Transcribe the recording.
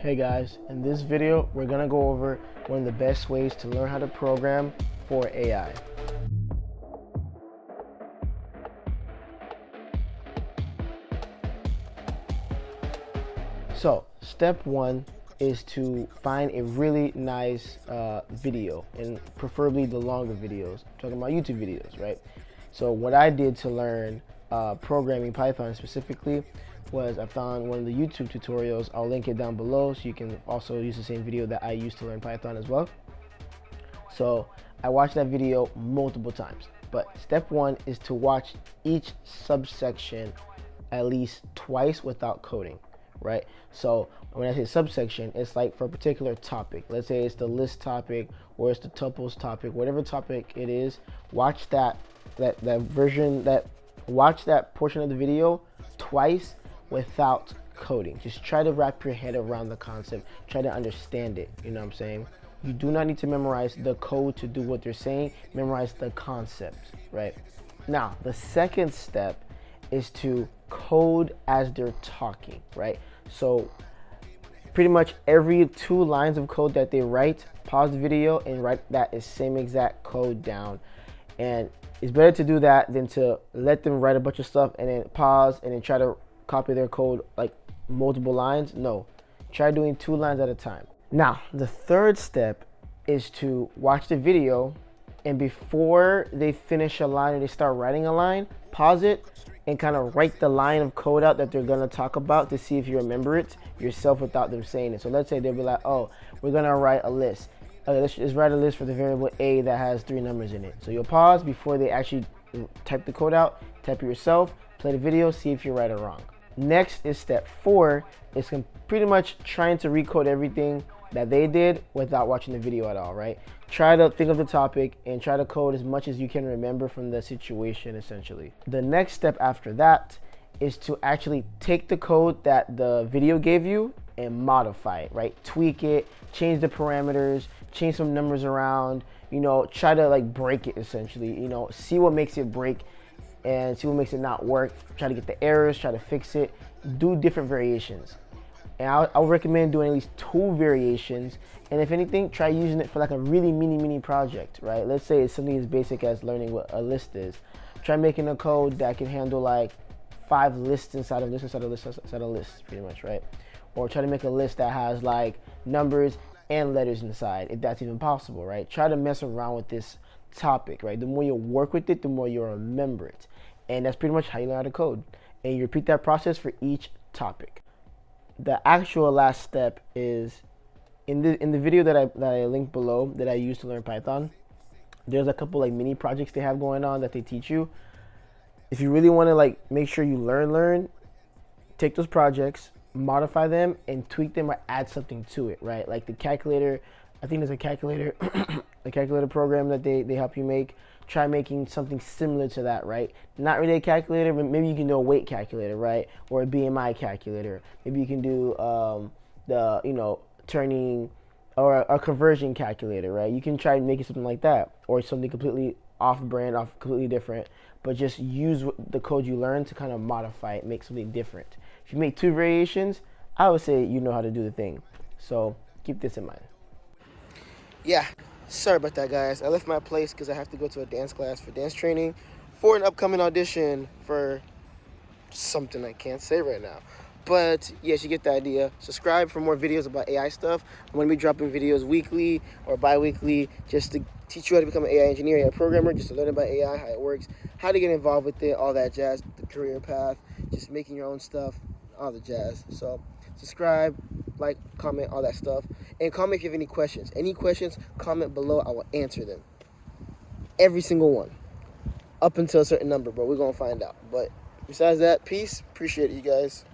Hey guys, in this video we're gonna go over one of the best ways to learn how to program for AI. So step one is to find a really nice video, and preferably the longer videos. I'm talking about YouTube videos, right? So what I did to learn programming Python specifically was I found one of the YouTube tutorials. I'll link it down below so you can also use the same video that I used to learn Python as well. So I watched that video multiple times, but step one is to watch each subsection at least twice without coding, right? So when I say subsection, it's like for a particular topic. Let's say it's the list topic or it's the tuples topic, whatever topic it is. Watch watch that portion of the video twice without coding. Just try to wrap your head around the concept. Try to understand it. You know what I'm saying? You do not need to memorize the code to do what they're saying. Memorize the concept, right? Now, the second step is to code as they're talking, right? So pretty much every 2 lines of code that they write, pause the video and write that same exact code down. And it's better to do that than to let them write a bunch of stuff and then pause and then try to copy their code like multiple lines. No, try doing 2 lines at a time. Now, the third step is to watch the video, and before they finish a line or they start writing a line, pause it and kind of write the line of code out that they're gonna talk about to see if you remember it yourself without them saying it. So let's say they'll be like, oh, we're gonna write a list. Okay, let's just write a list for the variable a that has 3 numbers in it. So you'll pause before they actually type the code out, type it yourself, play the video, see if you're right or wrong. Next is step 4, is pretty much trying to recode everything that they did without watching the video at all, right? Try to think of the topic and try to code as much as you can remember from the situation, essentially. The next step after that is to actually take the code that the video gave you and modify it, right? Tweak it, change the parameters, change some numbers around, you know, try to like break it essentially, you know, see what makes it break and see what makes it not work. Try to get the errors, try to fix it, do different variations. And I would recommend doing at least 2 variations. And if anything, try using it for like a really mini project, right? Let's say it's something as basic as learning what a list is. Try making a code that can handle like 5 lists inside of lists, pretty much, right? Or try to make a list that has like numbers and letters inside, if that's even possible, right? Try to mess around with this topic, right? The more you work with it, the more you'll remember it. And that's pretty much how you learn how to code. And you repeat that process for each topic. The actual last step is in the video that I linked below that I used to learn Python. There's a couple like mini projects they have going on that they teach you. If you really want to like make sure you learn, take those projects, modify them and tweak them or add something to it, right? Like the calculator, I think there's a calculator a calculator program that they help you make. Try making something similar to that, right? Not really a calculator, but maybe you can do a weight calculator, right? Or a BMI calculator. Maybe you can do turning or a conversion calculator, right? You can try making something like that, or something completely off-brand, completely different, but just use the code you learned to kind of modify it, make something different. If you make 2 variations, I would say you know how to do the thing. So keep this in mind. Yeah. Sorry about that, guys. I left my place because I have to go to a dance class for dance training for an upcoming audition for something I can't say right now. But yes, you get the idea. Subscribe for more videos about AI stuff. I'm going to be dropping videos weekly or bi-weekly just to teach you how to become an AI engineer, AI programmer, just to learn about AI, how it works, how to get involved with it, all that jazz, the career path, just making your own stuff, all the jazz. So subscribe, like, comment, all that stuff. And comment if you have any questions. Any questions, comment below. I will answer them. Every single one. Up until a certain number, but we're going to find out. But besides that, peace. Appreciate it, you guys.